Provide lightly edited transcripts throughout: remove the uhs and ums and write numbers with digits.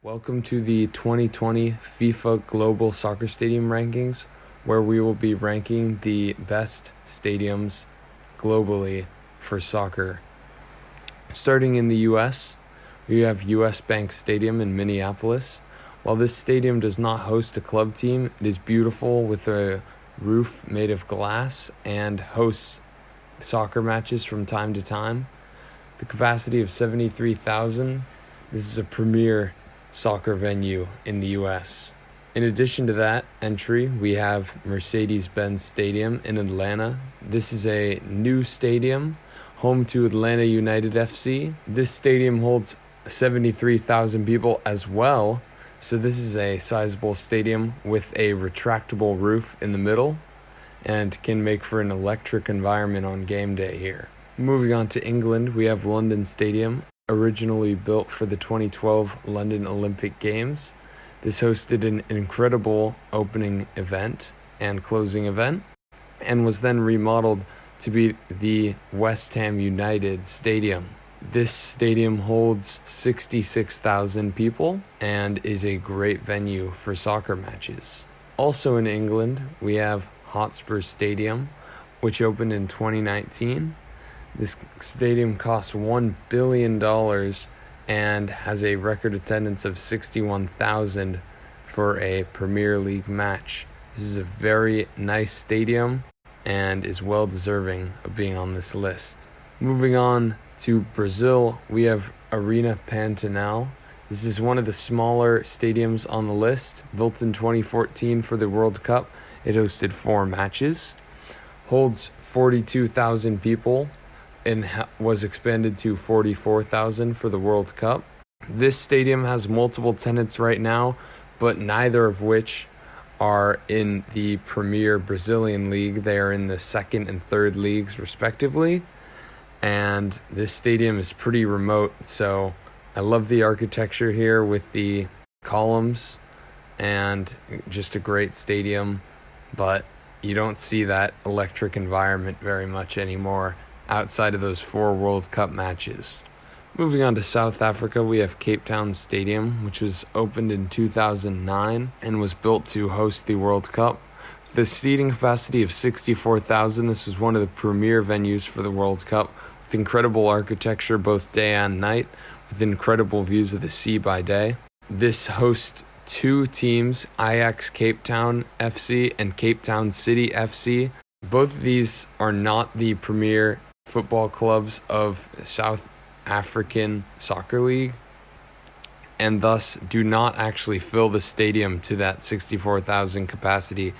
Welcome to the 2020 FIFA Global Soccer Stadium Rankings, where we will be ranking the best stadiums globally for soccer. Starting in the US, we have US Bank Stadium in Minneapolis. While this stadium does not host a club team, it is beautiful with a roof made of glass and hosts soccer matches from time to time. The capacity of 73,000, this is a premier soccer venue in the US. In addition to that entry, we have Mercedes-Benz Stadium in Atlanta. This is a new stadium, home to Atlanta United FC. This stadium holds 73,000 people as well, so this is a sizable stadium with a retractable roof in the middle and can make for an electric environment on game day here. Moving on to England, we have London Stadium, originally built for the 2012 London Olympic Games. This hosted an incredible opening event and closing event, and was then remodeled to be the West Ham United Stadium. This stadium holds 66,000 people and is a great venue for soccer matches. Also in England, we have Hotspur Stadium, which opened in 2019. This stadium cost $1 billion and has a record attendance of 61,000 for a Premier League match. This is a very nice stadium and is well deserving of being on this list. Moving on to Brazil, we have Arena Pantanal. This is one of the smaller stadiums on the list. Built in 2014 for the World Cup, it hosted 4 matches, holds 42,000 people, and was expanded to 44,000 for the World Cup. This stadium has multiple tenants right now, but neither of which are in the Premier Brazilian League. They are in the second and third leagues respectively. And this stadium is pretty remote, so I love the architecture here with the columns and just a great stadium, but you don't see that electric environment very much anymore outside of those 4 World Cup matches. Moving on to South Africa, we have Cape Town Stadium, which was opened in 2009 and was built to host the World Cup. The seating capacity of 64,000, this was one of the premier venues for the World Cup, with incredible architecture both day and night, with incredible views of the sea by day. This hosts 2 teams, Ajax Cape Town FC and Cape Town City FC. Both of these are not the premier football clubs of South African Soccer League, and thus do not actually fill the stadium to that 64,000 capacity.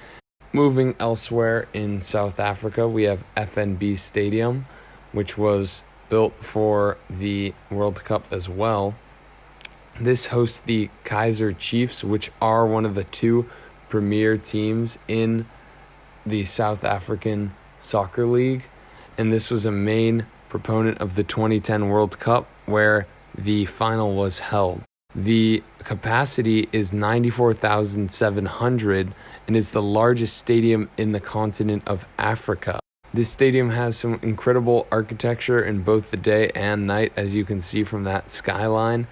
Moving elsewhere in South Africa, we have FNB Stadium, which was built for the World Cup as well. This hosts the Kaizer Chiefs, which are one of the 2 premier teams in the South African Soccer League, and this was a main proponent of the 2010 World Cup where the final was held. The capacity is 94,700 and is the largest stadium in the continent of Africa. This stadium has some incredible architecture in both the day and night, as you can see from that skyline,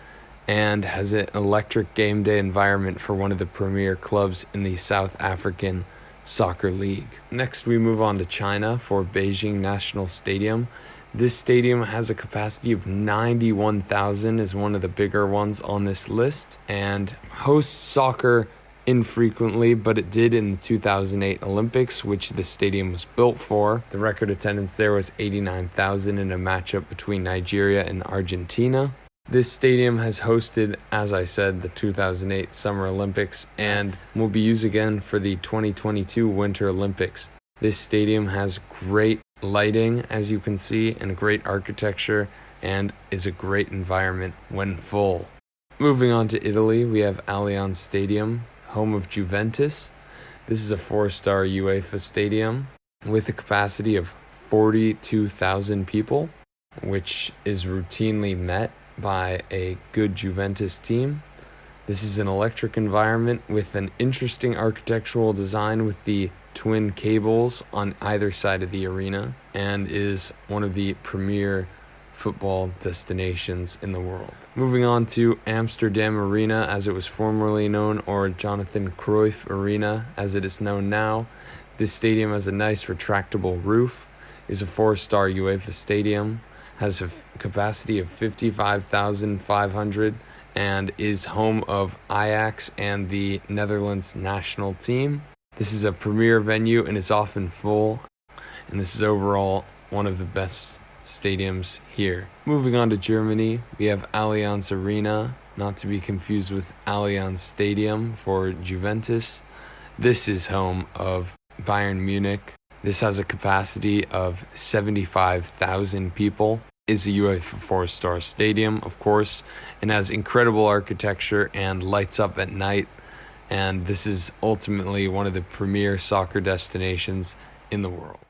and has an electric game day environment for one of the premier clubs in the South African Soccer League. Next, we move on to China for Beijing National Stadium. This stadium has a capacity of 91,000, is one of the bigger ones on this list, and hosts soccer infrequently, but it did in the 2008 Olympics, which the stadium was built for. The record attendance there was 89,000 in a matchup between Nigeria and Argentina. This stadium has hosted, as I said, the 2008 Summer Olympics and will be used again for the 2022 Winter Olympics. This stadium has great lighting, as you can see, and great architecture, and is a great environment when full. Moving on to Italy, we have Allianz Stadium, home of Juventus. This is a 4-star UEFA stadium with a capacity of 42,000 people, which is routinely met by a good Juventus team. This is an electric environment with an interesting architectural design with the twin cables on either side of the arena, and is one of the premier football destinations in the world. Moving on to Amsterdam Arena, as it was formerly known, or Johan Cruyff Arena, as it is known now. This stadium has a nice retractable roof, is a 4-star UEFA stadium, has a capacity of 55,500, and is home of Ajax and the Netherlands national team. This is a premier venue and is often full, and this is overall one of the best stadiums here. Moving on to Germany, we have Allianz Arena, not to be confused with Allianz Stadium for Juventus. This is home of Bayern Munich. This has a capacity of 75,000 people. Is a UEFA 4-star stadium, of course, and has incredible architecture and lights up at night. And this is ultimately one of the premier soccer destinations in the world.